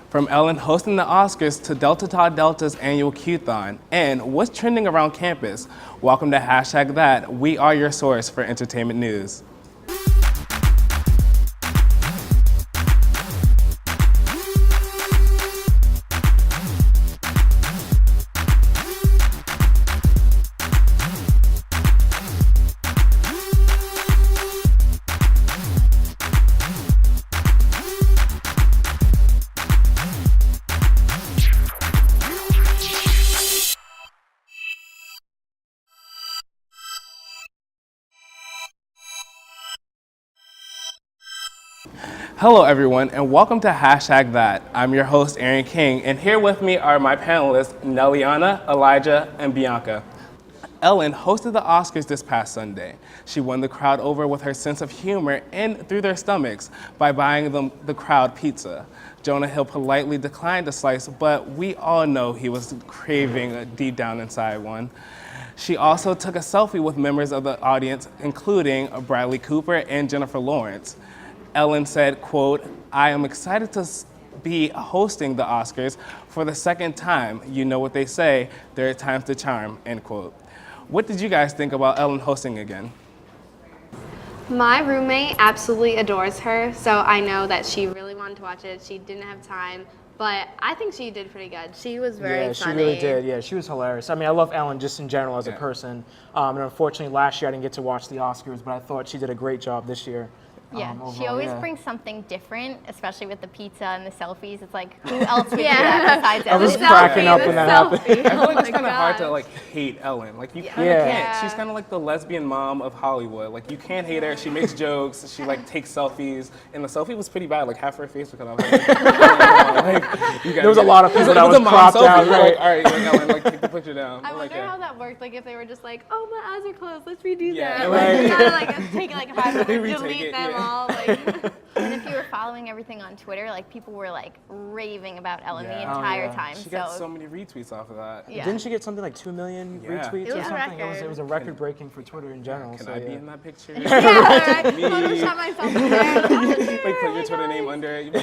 From Ellen hosting the Oscars to Delta Tau Delta's annual Q-thon, and what's trending around campus? Welcome to Hashtag That. We are your source for entertainment news. Hello everyone, and welcome to Hashtag That. I'm your host, Aaron King, and here with me are my panelists, Nelliana, Elijah, and Bianca. Ellen hosted the Oscars this past Sunday. She won the crowd over with her sense of humor and through their stomachs by buying them the crowd pizza. Jonah Hill politely declined a slice, but we all know he was craving deep down inside one. She also took a selfie with members of the audience, including Bradley Cooper and Jennifer Lawrence. Ellen said, quote, "I am excited to be hosting the Oscars for the second time. You know what they say, there are times to charm," end quote. What did you guys think about Ellen hosting again? My roommate absolutely adores her, so I know that she really wanted to watch it. She didn't have time, but I think she did pretty good. She was very funny. Yeah, she really did. Yeah, she was hilarious. I mean, I love Ellen just in general as a person. And unfortunately, last year I didn't get to watch the Oscars, but I thought she did a great job this year. Yeah, Overall, she always brings something different, especially with the pizza and the selfies. It's like, who else would do that besides I was Ellen? cracking up when that happened. I feel like it's kind of hard to hate Ellen. Like you kind of can't. She's kind of like the lesbian mom of Hollywood. Like you can't hate her. She makes jokes. She takes selfies, and the selfie was pretty bad. Like half her face was cut off. There was a lot of people that was cropped out. Right? All right, Ellen, take the picture down. I wonder how that worked. Like if they were just like, "Oh, my eyes are closed. Let's redo that." Right. Kind of take it 5 minutes, delete them all. And if you were following everything on Twitter, people were raving about Ellen the entire time. She got so many retweets off of that. Yeah. Didn't she get something like 2 million retweets or something? It was a record breaking for Twitter in general. Can I be in that picture? Yeah, Photoshop myself in there. Put your Twitter name under it.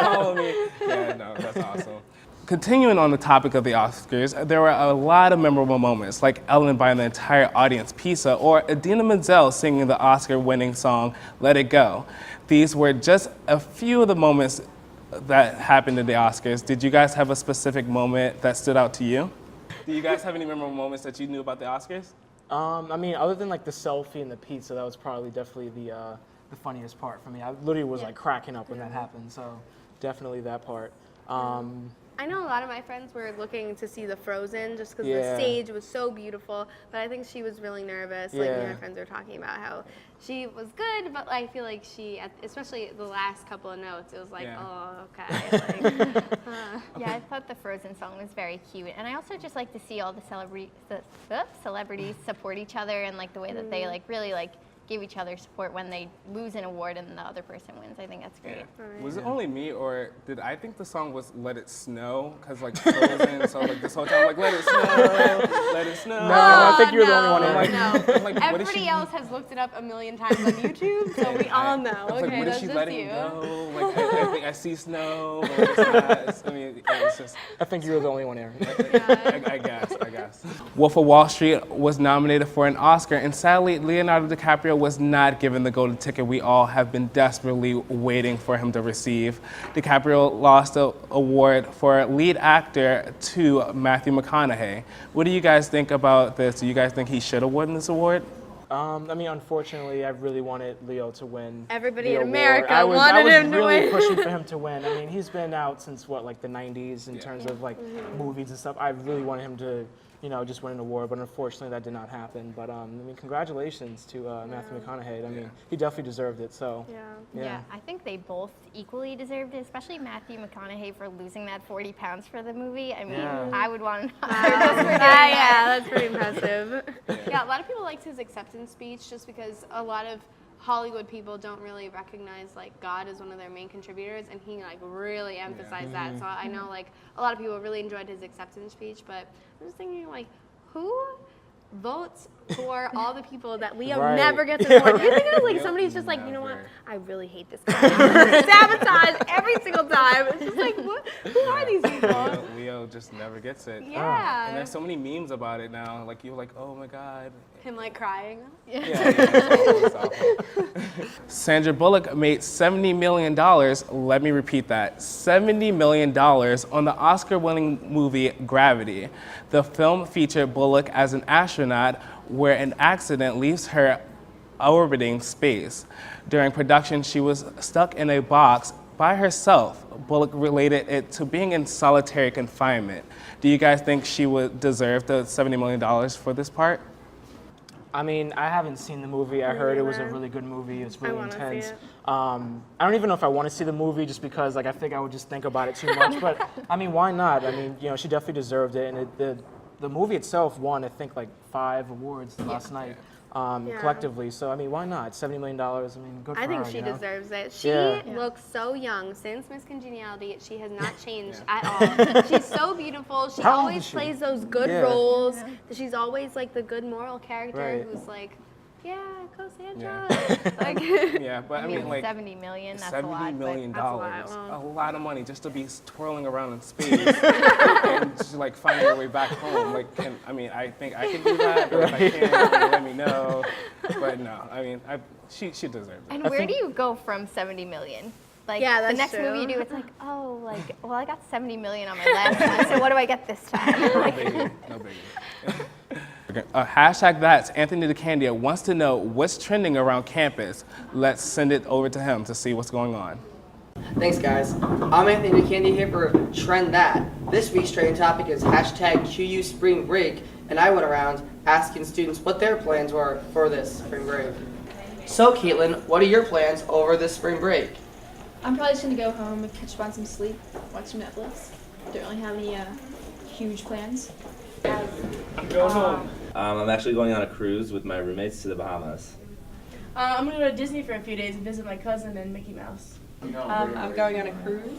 Follow me. Yeah, no, that's awesome. Continuing on the topic of the Oscars, there were a lot of memorable moments, like Ellen buying the entire audience pizza or Idina Menzel singing the Oscar-winning song, Let It Go. These were just a few of the moments that happened in the Oscars. Did you guys have a specific moment that stood out to you? Do you guys have any memorable moments that you knew about the Oscars? I mean, other than the selfie and the pizza, that was probably definitely the funniest part for me. I literally was cracking up when that happened, so definitely that part. I know a lot of my friends were looking to see the Frozen just because the stage was so beautiful, but I think she was really nervous. Me and my friends were talking about how she was good, but I feel like she, especially the last couple of notes, it was oh, okay. Yeah, I thought the Frozen song was very cute, and I also just like to see all the celebrities support each other and the way that they really give each other support when they lose an award and the other person wins. I think that's great. Yeah. Was it only me, or did I think the song was Let It Snow? Because Frozen, so this whole time let it snow, let it snow. No, I think you were the only one. No. Everybody else has looked it up a million times on YouTube, so we all know. Okay, what is that's she just letting you. go? I think I see snow. It's not, it's just. I think you were the only one, Aaron. I guess. Wolf of Wall Street was nominated for an Oscar, and sadly, Leonardo DiCaprio was not given the golden ticket we all have been desperately waiting for him to receive. DiCaprio lost the award for lead actor to Matthew McConaughey. What do you guys think about this? Do you guys think he should have won this award? I mean, unfortunately, I really wanted Leo to win. Everybody in award. America wanted him to win. I was really pushing for him to win. I mean, he's been out since the 90s in terms of movies and stuff. I really wanted him to, just win an award, but unfortunately that did not happen. But I mean, congratulations to Matthew McConaughey. I mean, he definitely deserved it. So yeah, I think they both equally deserved it, especially Matthew McConaughey for losing that 40 pounds for the movie. I mean, I would want an Oscar just for doing that. That's pretty impressive. Yeah, a lot of people liked his acceptance speech just because a lot of Hollywood people don't really recognize God as one of their main contributors, and he really emphasized that. So I know a lot of people really enjoyed his acceptance speech, but I'm just thinking who votes for all the people that Leo Right. never gets to support. Do you think it's like somebody's just like, you know what? I really hate this guy. Sabotage every single time. It's just like, who are these people? Leo just never gets it. Yeah. And there's so many memes about it now. Like, you're like, oh my God. Him like crying. Yeah, it's awful. Sandra Bullock made $70 million. Let me repeat that. $70 million on the Oscar-winning movie Gravity. The film featured Bullock as an astronaut where an accident leaves her orbiting space. During production, she was stuck in a box by herself. Bullock related it to being in solitary confinement. Do you guys think she would deserve the $70 million for this part? I mean, I haven't seen the movie. I heard it was a neither. really good movie. It's really wanna see intense. it. I don't even know if I want to see the movie just because, like, I think I would just think about it too much. But I mean, why not? I mean, you know, she definitely deserved it, and the movie itself won, I think, like 5 awards last night. Collectively. So, I mean, why not? $70 million, I mean, good for her. I think she you know? deserves it. She Yeah. looks so young. Since Miss Congeniality, she has not changed at all. She's so beautiful. She How old always is she? plays those good Yeah. roles. She's always like the good moral character Right. who's like, yeah, go Sandra. Yeah. Like, Yeah, but I mean, like, 70 million, that's a lot. $70 million. That's a lot. A lot of money just to be twirling around in space and just like finding your way back home. Like, I think I can do that, but if I can't, let me know. But no, I mean, she deserves it. And where do you go from 70 million? Like, Yeah, the that's next true. movie you do, it's like, oh, like, well, I got 70 million on my last one, so what do I get this time? No biggie. No biggie. Hashtag that's Anthony DeCandia wants to know what's trending around campus. Let's send it over to him to see what's going on. Thanks, guys. I'm Anthony McKendy here for Trend That. This week's trending topic is hashtag QU Spring Break, and I went around asking students what their plans were for this spring break. So, Caitlin, what are your plans over this spring break? I'm probably just gonna go home and catch up on some sleep, watch some Netflix. Don't really have any huge plans. I'm actually going on a cruise with my roommates to the Bahamas. I'm gonna go to Disney for a few days and visit my cousin and Mickey Mouse. I'm going on a cruise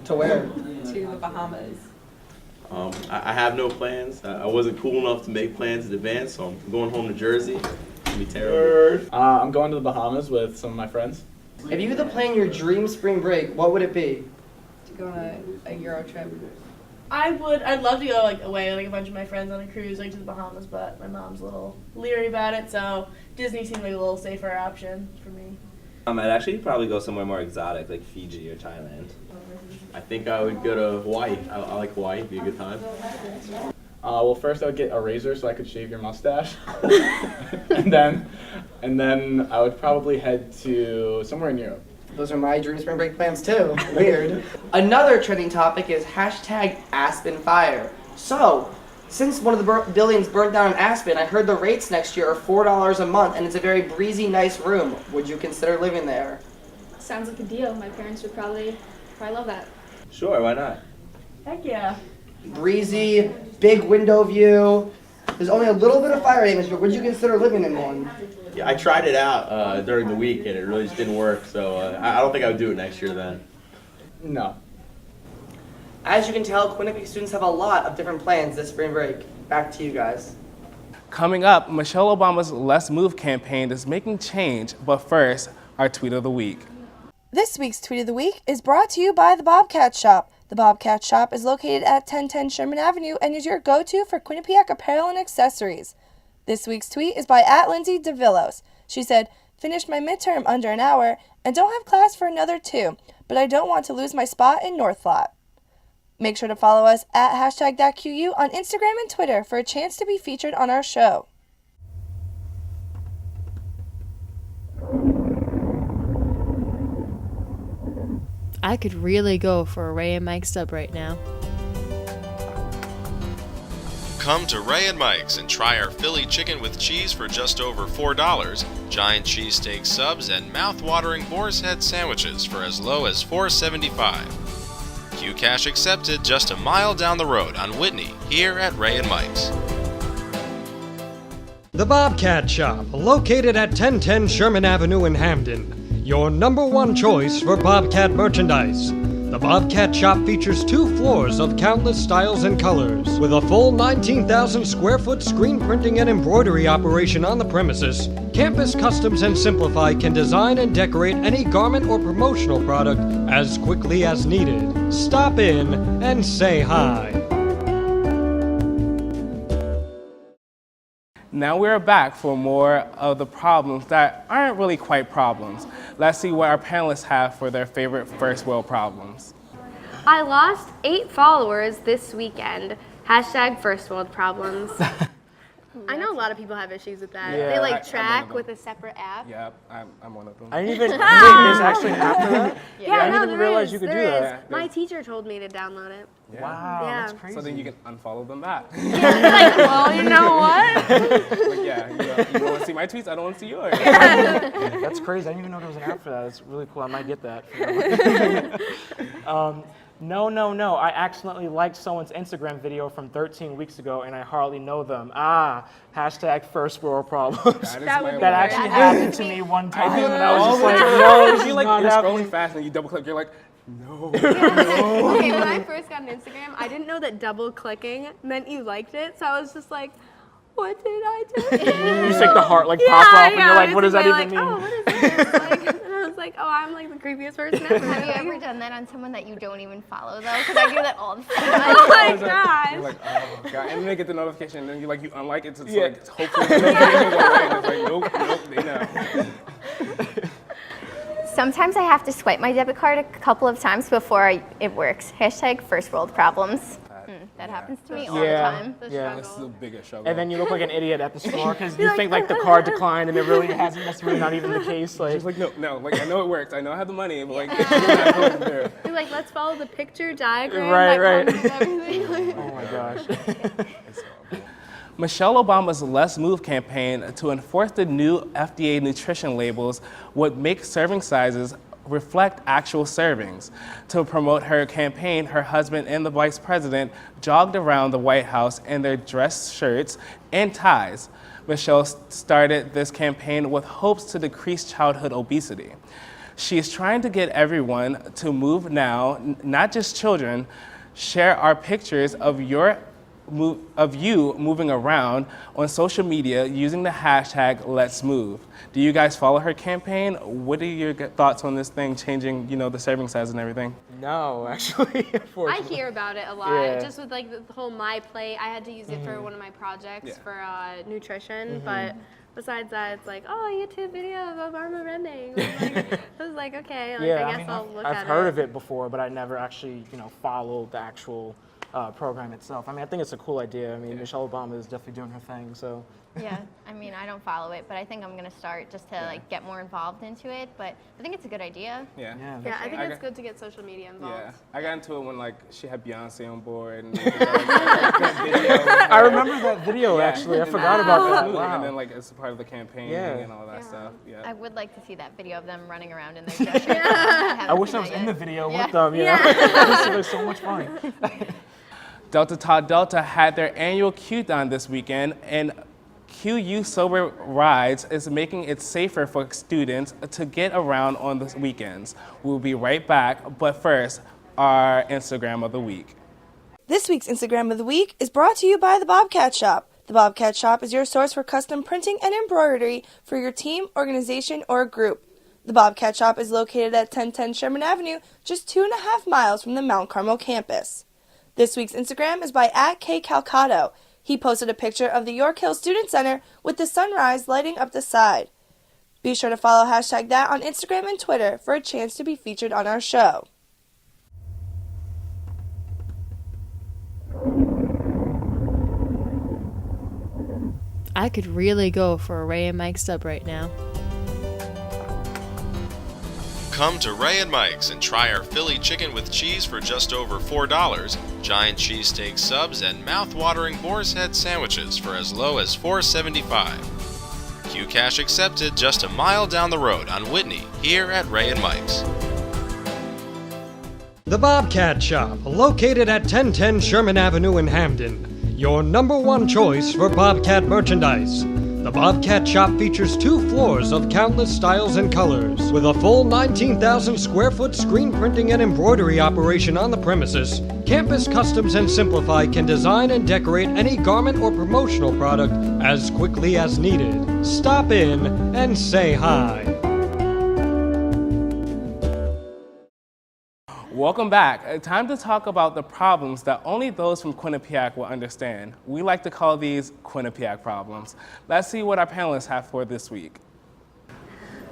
To where? to the Bahamas. I have no plans. I wasn't cool enough to make plans in advance, so I'm going home to Jersey. It's gonna be terrible. I'm going to the Bahamas with some of my friends. If you had to plan your dream spring break, what would it be? To go on a Euro trip. I'd love to go away with a bunch of my friends on a cruise to the Bahamas, but my mom's a little leery about it, so Disney seemed like a little safer option for me. I'd actually probably go somewhere more exotic, like Fiji or Thailand. I think I would go to Hawaii. I like Hawaii. It'd be a good time. Well, first I would get a razor so I could shave your mustache, and then I would probably head to somewhere in Europe. Those are my dream spring break plans too. Weird. Another trending topic is hashtag Aspen Fire. So, since one of the buildings burnt down in Aspen, I heard the rates next year are $4 a month, and it's a very breezy, nice room. Would you consider living there? Sounds like a deal. My parents would probably love that. Sure, why not? Heck yeah. Breezy, big window view. There's only a little bit of fire damage, but would you consider living in one? Yeah, I tried it out during the week, and it really just didn't work, so I don't think I would do it next year then. No. As you can tell, Quinnipiac students have a lot of different plans this spring break. Back to you guys. Coming up, Michelle Obama's Let's Move campaign is making change, but first, our tweet of the week. This week's Tweet of the Week is brought to you by the Bobcat Shop. The Bobcat Shop is located at 1010 Sherman Avenue and is your go-to for Quinnipiac apparel and accessories. This week's tweet is by @Lindsay DeVillos. She said, "Finished my midterm under an hour and don't have class for another 2, but I don't want to lose my spot in North Lot." Make sure to follow us at #ThatQU on Instagram and Twitter for a chance to be featured on our show. I could really go for a Ray and Mike sub right now. Come to Ray and Mike's and try our Philly chicken with cheese for just over $4, giant cheesesteak subs, and mouth-watering boar's head sandwiches for as low as $4.75. Q-Cash accepted just a mile down the road on Whitney, here at Ray and Mike's. The Bobcat Shop, located at 1010 Sherman Avenue in Hamden. Your #1 choice for Bobcat merchandise. The Bobcat Shop features 2 floors of countless styles and colors. With a full 19,000 square foot screen printing and embroidery operation on the premises, Campus Customs and Simplify can design and decorate any garment or promotional product as quickly as needed. Stop in and say hi. Now we're back for more of the problems that aren't really quite problems. Let's see what our panelists have for their favorite first world problems. I lost 8 followers this weekend. Hashtag first world problems. I know a lot of people have issues with that. Yeah, they like track with a separate app. Yep, I'm one of them. I didn't even, wait, there's actually an app for that? Yeah, I no, didn't even realize you could do that. My teacher told me to download it. Yeah. Wow, Yeah. that's crazy. So then you can unfollow them back. Like, well, you know what? Like, yeah, you don't want to see my tweets, I don't want to see yours. That's crazy. I didn't even know there was an app for that. That's really cool. I might get that. No. I accidentally liked someone's Instagram video from 13 weeks ago, and I hardly know them. Hashtag first world problems. That actually happened to me one time, and I was just like, no, this is not you're happening. scrolling fast and you double click, you're like, no. Okay, when I first got an Instagram, I didn't know that double clicking meant you liked it, so I was just like, what did I do? You just like the heart like pop up, and you're like, what does that even mean? Oh, what is this? Like, and I was like, oh, I'm like the creepiest person ever. Have you ever done that on someone that you don't even follow though? Because I do that all the time. Oh my gosh. You're like, oh god, and then they get the notification, and then you unlike it to like hopefully the notification go away, and it's like nope, they know. Sometimes I have to swipe my debit card a couple of times before it works. Hashtag first world problems. That happens to me all the time. Yeah. This is a bigger struggle. And then you look like an idiot at the store because you think like the card declined, and it really hasn't. That's really not even the case. Like, she's like, no, like I know it works. I know I have the money, but like it's really not going there. You're like, let's follow the picture diagram. Right. That comes with everything. Oh my gosh. Michelle Obama's Let's Move campaign to enforce the new FDA nutrition labels would make serving sizes reflect actual servings. To promote her campaign, her husband and the vice president jogged around the White House in their dress shirts and ties. Michelle started this campaign with hopes to decrease childhood obesity. She is trying to get everyone to move now, not just children. Share our pictures of you moving around on social media using the hashtag Let's Move. Do you guys follow her campaign? What are your thoughts on this thing changing, the serving size and everything? No, actually, I hear about it a lot. Yeah. Just with like the whole My Plate, I had to use it for one of my projects for nutrition, but besides that, it's like, oh, YouTube video of Obama running. I was like, okay, I guess I'll look at it. I've heard of it before, but I never actually, followed the actual program itself. I mean, I think it's a cool idea. I mean, Michelle Obama is definitely doing her thing, so. Yeah, I mean, I don't follow it, but I think I'm going to start just to get more involved into it, but I think it's a good idea. Yeah, I think it's good to get social media involved. Yeah, I got into it when she had Beyonce on board. And I remember that video actually. I forgot about that. Wow. And then it's part of the campaign and all that stuff. Yeah. I would like to see that video of them running around in their dress shirts. I wish I was in the video with them. It was so much fun. Delta Tau Delta had their annual Q-Thon this weekend, and QU Sober Rides is making it safer for students to get around on the weekends. We'll be right back, but first, our Instagram of the week. This week's Instagram of the week is brought to you by the Bobcat Shop. The Bobcat Shop is your source for custom printing and embroidery for your team, organization, or group. The Bobcat Shop is located at 1010 Sherman Avenue, just 2.5 miles from the Mount Carmel campus. This week's Instagram is by @KCalcato. He posted a picture of the York Hill Student Center with the sunrise lighting up the side. Be sure to follow hashtag that on Instagram and Twitter for a chance to be featured on our show. I could really go for a Ray and Mike sub right now. Come to Ray and Mike's and try our Philly chicken with cheese for just over $4, giant cheesesteak subs, and mouth-watering boar's head sandwiches for as low as $4.75. Q-Cash accepted just a mile down the road on Whitney, here at Ray and Mike's. The Bobcat Shop, located at 1010 Sherman Avenue in Hamden. Your #1 choice for Bobcat merchandise. The Bobcat Shop features 2 floors of countless styles and colors. With a full 19,000 square foot screen printing and embroidery operation on the premises, Campus Customs and Simplify can design and decorate any garment or promotional product as quickly as needed. Stop in and say hi. Welcome back. Time to talk about the problems that only those from Quinnipiac will understand. We like to call these Quinnipiac problems. Let's see what our panelists have for this week.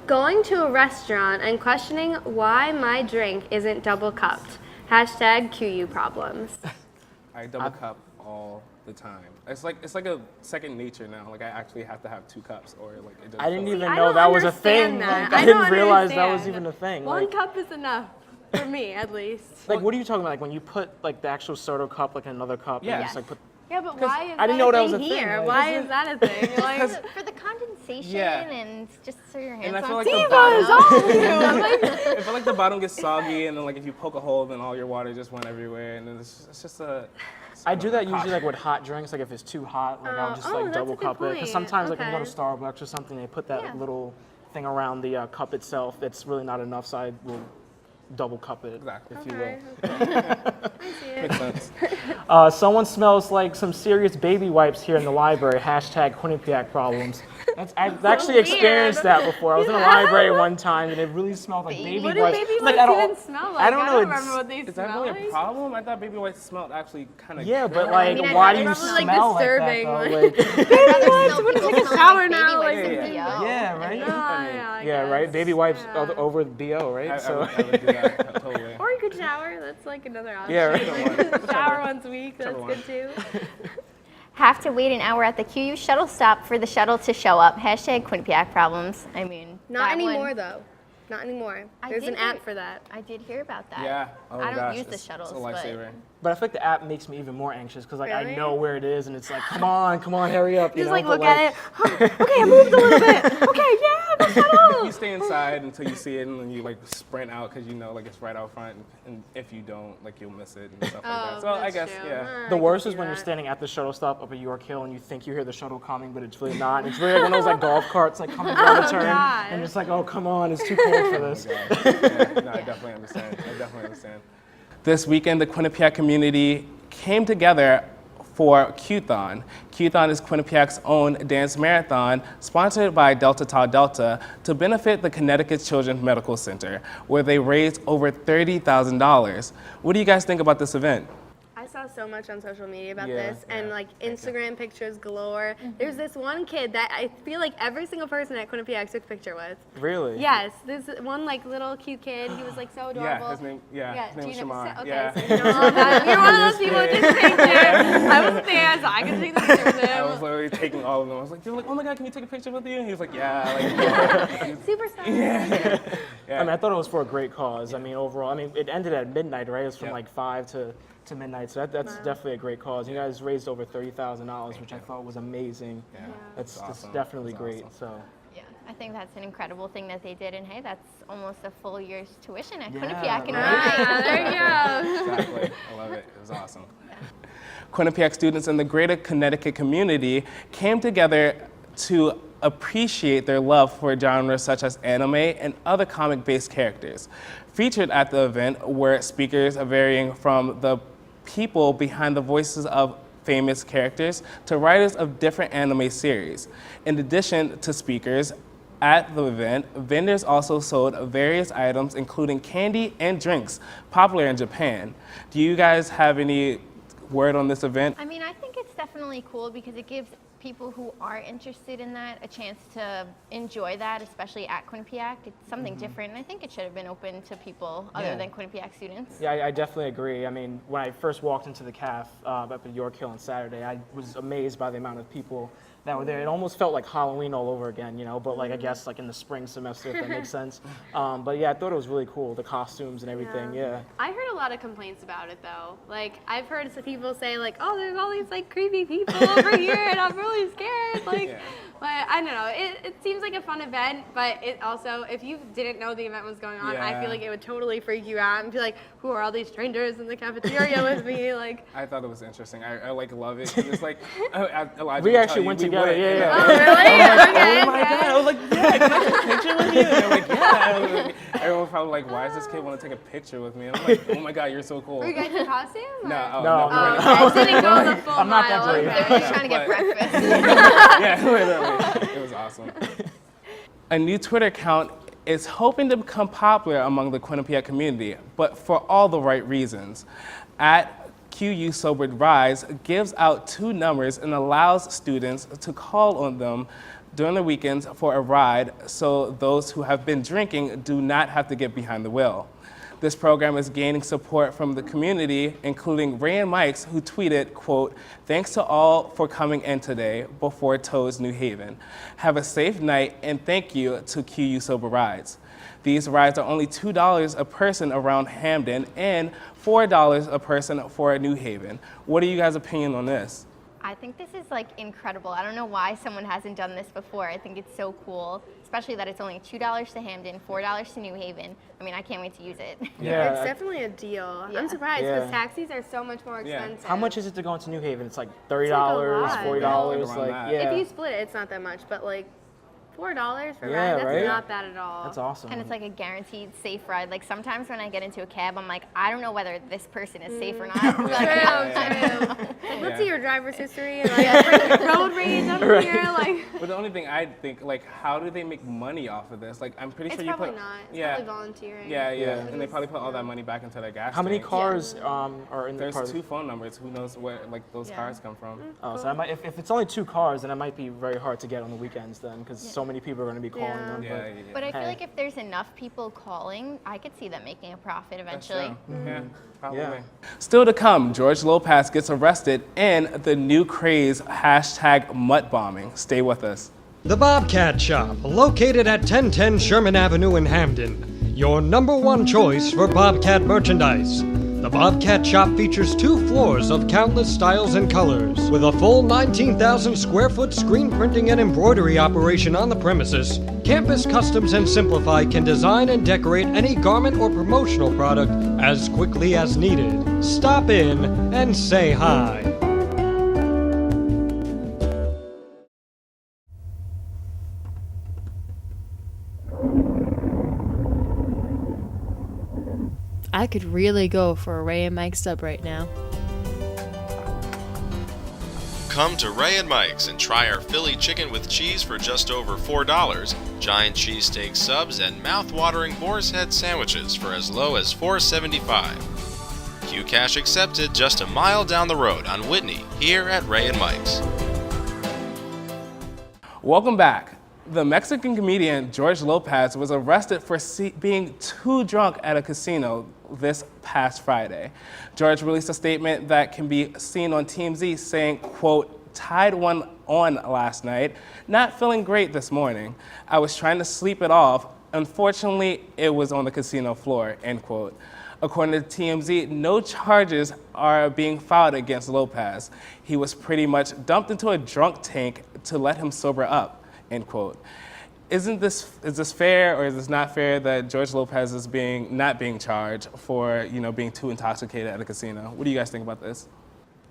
Going to a restaurant and questioning why my drink isn't double cupped. Hashtag QU problems. I double cup all the time. It's like a second nature now. Like I actually have to have 2 cups or like it doesn't. I didn't feel even I know don't that was a thing. understand that. Like, I I didn't don't realize that understand. was even a thing. One Like, cup is enough. For me, at least. like, what are you talking about? Like when you put like the actual soda cup like in another cup and you just like put. Yeah, but why is I didn't that know a that thing was a thing, here? like- Why is that a thing? Like, For the condensation Yeah. and just so your hands And I feel on like the Diva bottom, is all you. I'm like, I feel like the bottom gets soggy, and then like if you poke a hole, then all your water just went everywhere, and it's just a. I do that usually like with hot drinks. Like if it's too hot, like I'll just oh, like that's a double good cup it. point. Because sometimes like when you go to Okay. Starbucks or something, they put that Yeah. little thing around the cup itself. It's really not enough, so I will double cup it, Exactly. if you okay, will. okay. I see it. Makes sense. Someone smells like some serious baby wipes here in the library. Hashtag Quinnipiac problems. I've actually experienced that before. I was in a library one time and it really smelled like baby What do wipes. baby Like, wipes I don't- even smell like? I don't know. remember what they Is smell that really like. a problem? I thought baby wipes smelled actually kind of. Yeah, but I like, mean, I why know do you it's probably, like, smell like that disturbing, though? like- Like, Baby wipes, I'm gonna take a shower now, like, yeah, right? I Yeah, right. guess. Baby wipes Yeah. over BO, right? I would do that totally. Or you could shower. That's like another option. Yeah, right. Like, shower once a week. That's Whichever good too. Have to wait an hour at the QU shuttle stop for the shuttle to show up. Hashtag Quinnipiac problems. I mean, Not that anymore one- though. Not anymore. I There's did an app hear- for that. I did hear about that. Yeah. Oh I don't gosh, use the it's shuttles, a but lifesaver. But I feel like the app makes me even more anxious because like I Really? know where it is and it's like, come on, hurry up. You Just know? like But, look at it. Okay, I moved a little bit. Okay, yeah, the shuttle. You stay inside until you see it, and then you like sprint out because you know like it's right out front, and if you don't, like you'll miss it and stuff like that. So I guess yeah. The worst is when you're standing at the shuttle stop up at York Hill and you think you hear the shuttle coming, but it's really not. It's really like one of those like golf carts like coming down the turn, God. and it's like, oh come on, it's too cold for this. Yeah, no, I definitely understand. This weekend, the Quinnipiac community came together for Q-Thon. Q-Thon is Quinnipiac's own dance marathon sponsored by Delta Tau Delta to benefit the Connecticut Children's Medical Center, where they raised over $30,000. What do you guys think about this event? I saw so much on social media about Yeah, this, and yeah. like Instagram pictures galore. There's this one kid that I feel like every single person at Quinnipiac took a picture with. Really? Yes, this one like little cute kid. He was like so adorable. Yeah, his name his do name is you know- Shamar. Okay, Yeah. so you know all about it. You're one of those people who takes pictures. I wasn't there, so I could take the picture with I was him. literally taking all of them. I was like, they were like, oh my God, can we take a picture with you? And he was like, yeah. Like, Super star. yeah. I mean, I thought it was for a great cause. I mean, overall, I mean, it ended at midnight, right? It was from Yep. like 5 to midnight, so that's definitely a great cause. You guys raised over $30,000, which I thought was amazing. Yeah. That's awesome. definitely It's great. awesome. So. Yeah, I think that's an incredible thing that they did, and hey, that's almost a full year's tuition at Yeah, Quinnipiac in a right. week. There you go. Exactly. I love it. It was awesome. Quinnipiac students in the greater Connecticut community came together to appreciate their love for genres such as anime and other comic-based characters. Featured at the event were speakers varying from the people behind the voices of famous characters to writers of different anime series. In addition to speakers at the event, vendors also sold various items including candy and drinks popular in Japan. Do you guys have any word on this event? I mean, I think it's definitely cool because it gives people who are interested in that a chance to enjoy that, especially at Quinnipiac. It's something different, and I think it should have been open to people other than Quinnipiac students. Yeah, I definitely agree. I mean, when I first walked into the CAF up at York Hill on Saturday, I was amazed by the amount of people that were there. It almost felt like Halloween all over again, you know, but like I guess like in the spring semester, if that makes sense. But yeah, I thought it was really cool, the costumes and everything, yeah. I heard a lot of complaints about it though. Like I've heard some people say like, oh, there's all these like creepy people over here, and I'm really scared. Like, but I don't know. It seems like a fun event, but it also, if you didn't know the event was going on, I feel like it would totally freak you out and be like, who are all these strangers in the cafeteria with me? Like, I thought it was interesting. I like love it. 'Cause it's like Elijah We would actually tell you, went we together. Wait, Yeah. Oh, really? Okay. Oh my God. I was like, yeah, can I take a picture with you? And they're like, yeah. Everyone was probably like, why does this kid want to take a picture with me? And I'm like, oh my God, you're so cool. Were you guys in costume? or- No, No. Oh, okay. Didn't go the full I'm not that mile. brave. Okay. They're just trying to get breakfast. Yeah, literally. It was awesome. A new Twitter account is hoping to become popular among the Quinnipiac community, but for all the right reasons. At QU Sobered Rise gives out 2 numbers and allows students to call on them during the weekends for a ride so those who have been drinking do not have to get behind the wheel. This program is gaining support from the community, including Ray and Mike's, who tweeted, quote, "Thanks to all for coming in today before Toes New Haven. Have a safe night and thank you to QU Sober Rides. These rides are only $2 a person around Hamden and $4 a person for New Haven." What are you guys' opinion on this? I think this is like incredible. I don't know why someone hasn't done this before. I think it's so cool, especially that it's only $2 to Hamden, $4 to New Haven. I mean, I can't wait to use it. Yeah. It's definitely a deal. Yeah. I'm surprised Yeah. because taxis are so much more expensive. How much is it to go into New Haven? It's like $30, It's like a lot. $40, Around like that. yeah. If you split it, it's not that much, but like $4 for a Yeah, ride, that's right? not bad at all. That's awesome. And it's like a guaranteed safe ride. Like sometimes when I get into a cab, I'm like, I don't know whether this person is safe or not. True. Like, Let's see your driver's history and like road rage up here. Like, But the only thing I think, like, how do they make money off of this? Like, I'm pretty it's sure you probably put. not. It's Yeah. probably volunteering. Yeah, and they probably put all that money back into their gas. How many tank. cars are in the There's car? 2 phone numbers. Who knows where like those Yeah. cars come from? Oh, so I might, if it's only 2 cars, then it might be very hard to get on the weekends then, because so many people are going to be calling them. Yeah, But I feel Hey. like if there's enough people calling, I could see them making a profit That's eventually. true. Yeah, probably. Yeah. Still to come, George Lopez gets arrested and the new craze #Mutt Bombing. Stay with us. The Bobcat Shop, located at 1010 Sherman Avenue in Hamden. Your #1 choice for Bobcat merchandise. The Bobcat Shop features 2 floors of countless styles and colors. With a full 19,000 square foot screen printing and embroidery operation on the premises, Campus Customs and Simplify can design and decorate any garment or promotional product as quickly as needed. Stop in and say hi. I could really go for a Ray and Mike sub right now. Come to Ray and Mike's and try our Philly chicken with cheese for just over $4, giant cheesesteak subs, and mouth-watering boar's head sandwiches for as low as $4.75. Q-Cash accepted just a mile down the road on Whitney, here at Ray and Mike's. Welcome back. The Mexican comedian George Lopez was arrested for being too drunk at a casino this past Friday. George released a statement that can be seen on TMZ saying, quote, "Tied one on last night, not feeling great this morning. I was trying to sleep it off. Unfortunately, it was on the casino floor," end quote. According to TMZ, no charges are being filed against Lopez. He was pretty much dumped into a drunk tank to let him sober up, end quote. Is this fair or is this not fair that George Lopez is not being charged for being too intoxicated at a casino? What do you guys think about this?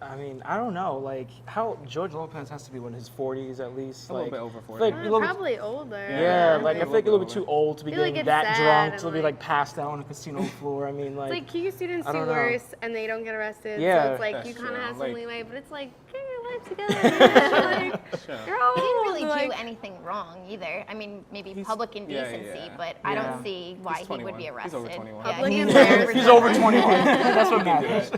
I mean, I don't know. Like, how George Lopez has to be in his 40s at least. A like, little bit over 40. Like, a little bit- Probably older. Yeah, like I feel like a little bit too old to be I feel like getting it's that sad drunk and, to be like passed out on a casino floor. I mean, like. It's like QU students I do don't know. worse and they don't get arrested. Yeah. So it's like That's you kind true. of have some Like- leeway, but it's like, get your life together. Like, you're old. He didn't really like, do anything wrong either. I mean, maybe He's- public yeah, indecency, yeah. but I Yeah. don't see why He's he would 21. be He's arrested. over 21. Public he's embarrassment. He's over 21. That's what matters.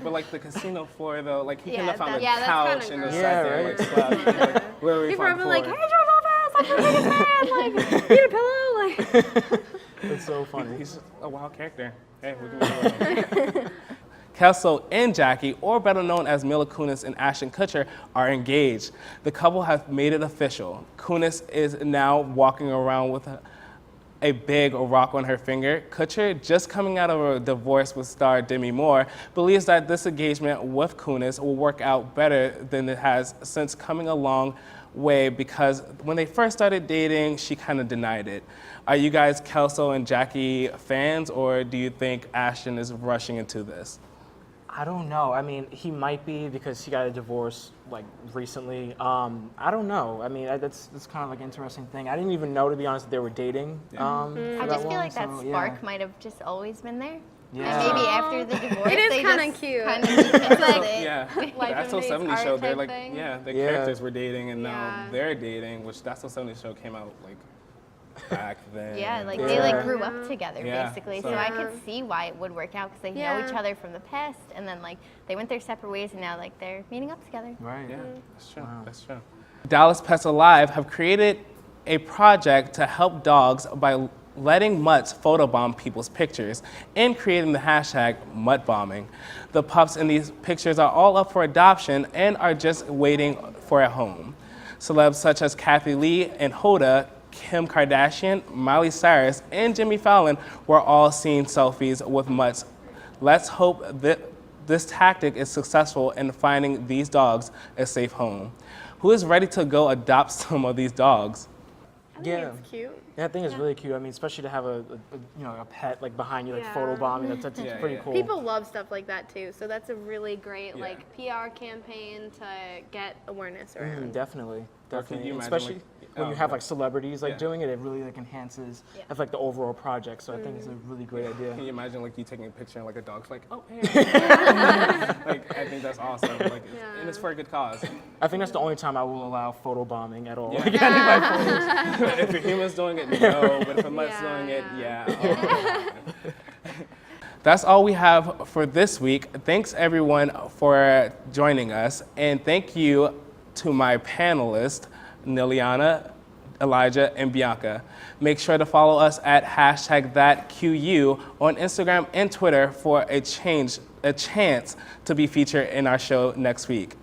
But like the casino floor though, like he couldn't Yeah, have found a that's couch kinda and just gross. sat there right. like slept. And, like, literally People are found the like, floor. hey, George Lopez, I'm the biggest man. Like, need a pillow. Like, It's so funny. He's a wild character. Hey, we can do it. Kelso and Jackie, or better known as Mila Kunis and Ashton Kutcher, are engaged. The couple have made it official. Kunis is now walking around with a big rock on her finger. Kutcher, just coming out of a divorce with star Demi Moore, believes that this engagement with Kunis will work out better than it has since coming a long way, because when they first started dating, she kind of denied it. Are you guys Kelso and Jackie fans, or do you think Ashton is rushing into this? I don't know. I mean, he might be because he got a divorce like recently. I don't know. I mean, that's kind of like an interesting thing. I didn't even know, to be honest, that they were dating. I just feel like that spark might have just always been there. Yeah. And maybe after the divorce, It is they kind of just cute. kind of rekindled it. Yeah, That's So 70 show, they're like, the characters were dating and now they're dating, which That's So 70 show came out like back then. Yeah, like they like grew up together basically. So So I could see why it would work out because they know each other from the past, and then like they went their separate ways, and now like they're meeting up together. Right. Yeah, that's true. That's true. Dallas Pets Alive have created a project to help dogs by letting mutts photobomb people's pictures and creating the hashtag Mutt Bombing. The pups in these pictures are all up for adoption and are just waiting for a home. Celebs such as Kathy Lee and Hoda, Kim Kardashian, Miley Cyrus, and Jimmy Fallon were all seen selfies with mutts. Let's hope that this tactic is successful in finding these dogs a safe home. Who is ready to go adopt some of these dogs? I think it's cute. Yeah, I think it's really cute. I mean, especially to have a pet like behind you, like photobombing. That's pretty cool. People love stuff like that too. So that's a really great like PR campaign to get awareness around. Definitely. You Especially when you have like celebrities like doing it, it really like enhances of like the overall project. So I think it's a really great idea. Can you imagine like you taking a picture and like a dog's like, oh, hey. Like I think that's awesome. Like, and it's for a good cause. I think that's the only time I will allow photobombing at all. Yeah. Like, any of my photos. If a human's doing it, no. But if a mutt's doing it, That's all we have for this week. Thanks everyone for joining us, and thank you to my panelists, Niliana, Elijah, and Bianca. Make sure to follow us at #ThatQU on Instagram and Twitter for a chance to be featured in our show next week.